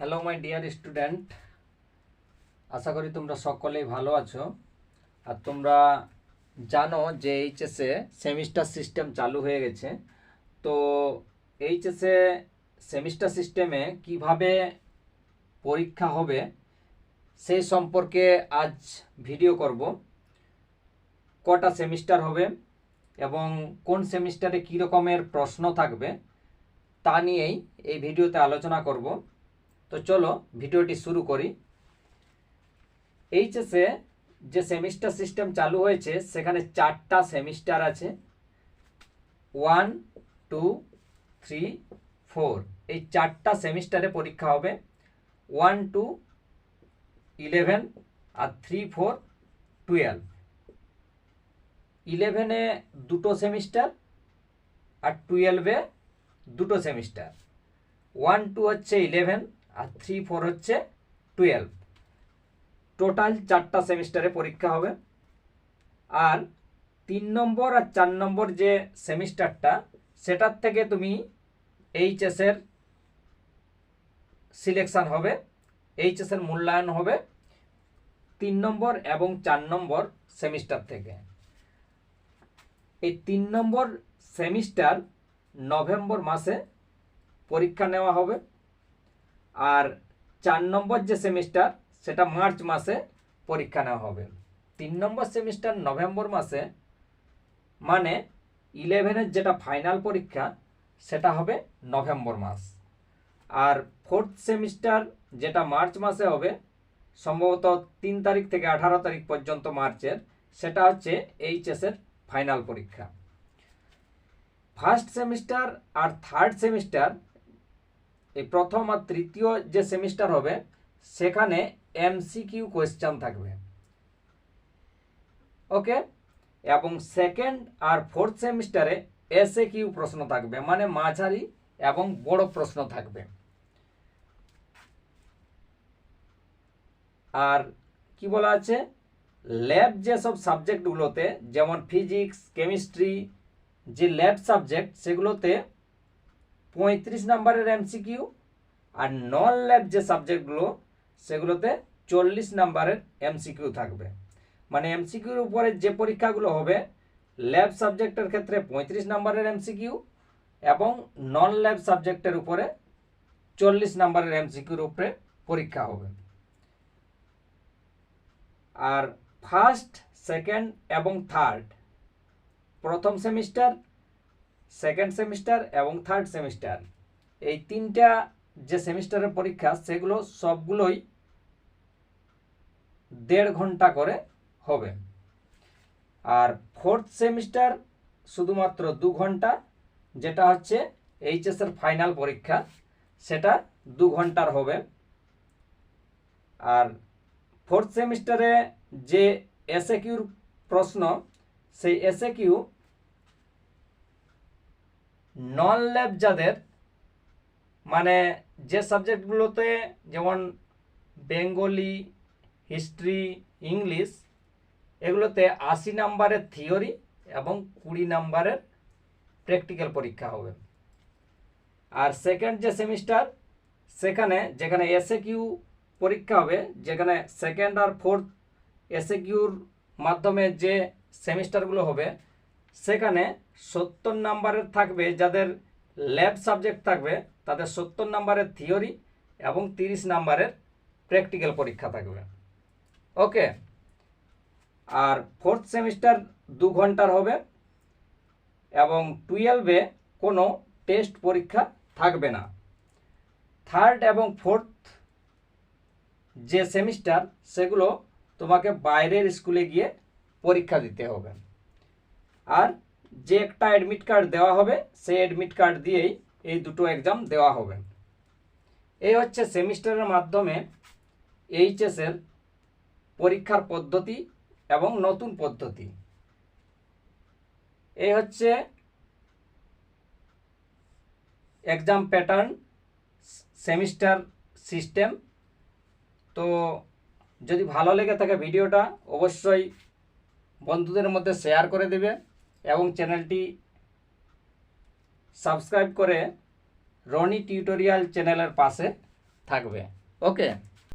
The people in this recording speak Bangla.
হ্যালো মাই ডিয়ার স্টুডেন্ট, আশা করি তোমরা সকলেই ভালো আছো। আর তোমরা জানো যে এইচএসে সেমিস্টার সিস্টেম চালু হয়ে গেছে। তো এইচএসে সেমিস্টার সিস্টেমে কিভাবে পরীক্ষা হবে সেই সম্পর্কে আজ ভিডিও করব। কটা সেমিস্টার হবে এবং কোন সেমিস্টারে কী রকমের প্রশ্ন থাকবে তা নিয়েই এই ভিডিওতে আলোচনা করব। তো চলো ভিডিওটি শুরু করি। এইচএসে যে সেমিস্টার সিস্টেম চালু হয়েছে সেখানে 4টা সেমিস্টার আছে, 1, 2, 3, 4। এই 4টা সেমিস্টারে পরীক্ষা হবে। 1 to 11 আর 3, 4, 12। 11-এ 2টো সেমিস্টার আর 12-এ 2টো সেমিস্টার। 1, 2 হচ্ছে 11 আর 3, 4 হচ্ছে 12। টোটাল 4টা সেমিস্টারে পরীক্ষা হবে। আর 3 নম্বর আর 4 নম্বর যে সেমিস্টারটা, সেটার থেকে তুমি এইচএসের সিলেকশান হবে, এইচএসের মূল্যায়ন হবে 3 নম্বর এবং 4 নম্বর সেমিস্টার থেকে। এই 3 নম্বর সেমিস্টার নভেম্বর মাসে পরীক্ষা নেওয়া হবে, আর 4 নম্বর যে সেমিস্টার সেটা মার্চ মাসে পরীক্ষা নেওয়া হবে। 3 নম্বর সেমিস্টার নভেম্বর মাসে, মানে 11-এর যেটা ফাইনাল পরীক্ষা সেটা হবে নভেম্বর মাস। আর 4th সেমিস্টার যেটা মার্চ মাসে হবে, সম্ভবত 3 তারিখ থেকে 18 তারিখ পর্যন্ত মার্চের, সেটা হচ্ছে এইচএসের ফাইনাল পরীক্ষা। ফার্স্ট সেমিস্টার আর থার্ড সেমিস্টার, এই প্রথম আর তৃতীয় যে সেমিস্টার হবে সেখানে এমসিকিউ কোয়েশ্চেন থাকবে, ওকে। এবং সেকেন্ড আর ফোর্থ সেমিস্টারে এসএকিউ প্রশ্ন থাকবে, মানে মাঝারি এবং বড় প্রশ্ন থাকবে। আর কি বলা আছে, ল্যাব যেসব সাবজেক্টগুলোতে, যেমন ফিজিক্স, কেমিস্ট্রি, যে ল্যাব সাবজেক্ট সেগুলোতে 35 নম্বরের এমসিকিউ, আর নন ল্যাব যে সাবজেক্টগুলো সেগুলোতে 40 নম্বরের এমসিকিউ থাকবে। মানে এমসিকিউর উপরে যে পরীক্ষাগুলো হবে, ল্যাব সাবজেক্টের ক্ষেত্রে 35 নম্বরের এমসিকিউ এবং নন ল্যাব সাবজেক্টের উপরে 40 নম্বরের এমসিকিউর উপরে পরীক্ষা হবে। আর ফার্স্ট, সেকেন্ড এবং থার্ড, প্রথম সেমিস্টার, সেকেন্ড সেমিস্টার এবং থার্ড সেমিস্টার, এই 3টা যে সেমিস্টারের পরীক্ষা সেগুলো সবগুলোই 1.5 ঘন্টা করে হবে। আর ফোর্থ সেমিস্টার শুধুমাত্র 2 ঘন্টা, যেটা হচ্ছে এইচএসের ফাইনাল পরীক্ষা, সেটা 2 ঘন্টার হবে। আর ফোর্থ সেমিস্টারে যে এসএকিউর প্রশ্ন, সেই এসএকিউ নন ল্যাব যাদের, মানে যে সাবজেক্টগুলোতে যেমন বেঙ্গলি, হিস্ট্রি, ইংলিশ, এগুলোতে 80 নম্বরের থিওরি এবং 20 নম্বরের প্র্যাকটিক্যাল পরীক্ষা হবে। আর সেকেন্ড যে সেমিস্টার, যেখানে এসএকিউ পরীক্ষা হবে, যেখানে সেকেন্ড আর ফোর্থ এসএকিউর মাধ্যমে যে সেমিস্টারগুলো হবে, সেখানে 70 নম্বরের থাকবে, যাদের ল্যাব সাবজেক্ট থাকবে তাদের 70 নম্বরের থিওরি এবং 30 নম্বরের প্র্যাকটিক্যাল পরীক্ষা থাকবে, ওকে। আর ফোর্থ সেমিস্টার 2 ঘন্টার হবে এবং 12-এ কোনো টেস্ট পরীক্ষা থাকবে না। থার্ড এবং ফোর্থ যে সেমিস্টার সেগুলো তোমাকে বাইরের স্কুলে গিয়ে পরীক্ষা দিতে হবে। আর যে একটা অ্যাডমিট কার্ড দেওয়া হবে, সেই অ্যাডমিট কার্ড দিয়েই এই দুটো এক্সাম দেওয়া হবে। এই হচ্ছে সেমিস্টারের মাধ্যমে এইচএসের পরীক্ষার পদ্ধতি এবং নতুন পদ্ধতি। এই হচ্ছে এক্সাম প্যাটার্ন, সেমিস্টার সিস্টেম। তো যদি ভালো লেগে থাকে ভিডিওটা অবশ্যই বন্ধুদের মধ্যে শেয়ার করে দেবে এবং চ্যানেলটি সাবস্ক্রাইব করে রনি টিউটোরিয়াল চ্যানেলের পাশে থাকবে। ওকে।